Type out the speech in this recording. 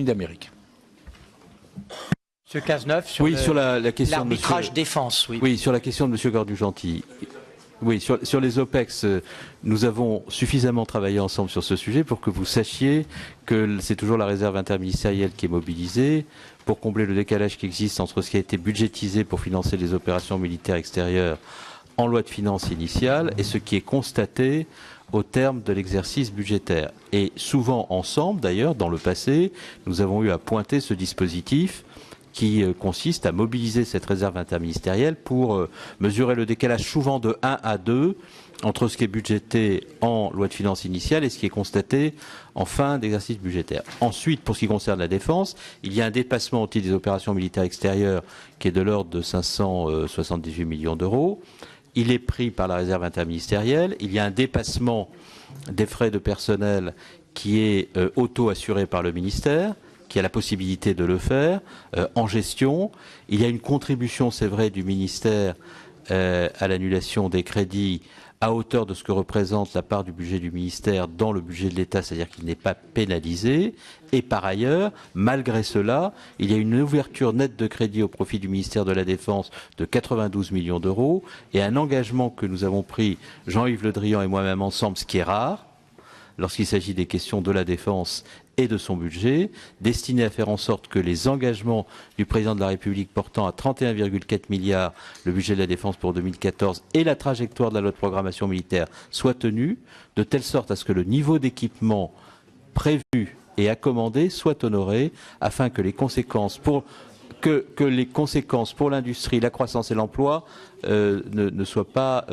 d'Amérique. Monsieur Cazeneuve, sur la question l'arbitrage défense. Oui, sur la question de M. Gordu-Gentil. Oui, sur les OPEX, nous avons suffisamment travaillé ensemble sur ce sujet pour que vous sachiez que c'est toujours la réserve interministérielle qui est mobilisée pour combler le décalage qui existe entre ce qui a été budgétisé pour financer les opérations militaires extérieures en loi de finances initiale et ce qui est constaté au terme de l'exercice budgétaire. Et souvent ensemble, d'ailleurs, dans le passé, nous avons eu à pointer ce dispositif qui consiste à mobiliser cette réserve interministérielle pour mesurer le décalage souvent de 1 à 2 entre ce qui est budgété en loi de finances initiale et ce qui est constaté en fin d'exercice budgétaire. Ensuite, pour ce qui concerne la défense, il y a un dépassement au titre des opérations militaires extérieures qui est de l'ordre de 578 millions d'euros. Il est pris par la réserve interministérielle. Il y a un dépassement des frais de personnel qui est auto-assuré par le ministère, qui a la possibilité de le faire en gestion. Il y a une contribution, c'est vrai, du ministère à l'annulation des crédits à hauteur de ce que représente la part du budget du ministère dans le budget de l'État, c'est-à-dire qu'il n'est pas pénalisé. Et par ailleurs, malgré cela, il y a une ouverture nette de crédit au profit du ministère de la Défense de 92 millions d'euros et un engagement que nous avons pris, Jean-Yves Le Drian et moi-même ensemble, ce qui est rare, lorsqu'il s'agit des questions de la défense et de son budget, destiné à faire en sorte que les engagements du président de la République portant à 31,4 milliards le budget de la défense pour 2014 et la trajectoire de la loi de programmation militaire soient tenus, de telle sorte à ce que le niveau d'équipement prévu et à commander soit honoré, afin que les conséquences pour l'industrie, la croissance et l'emploi ne soient pas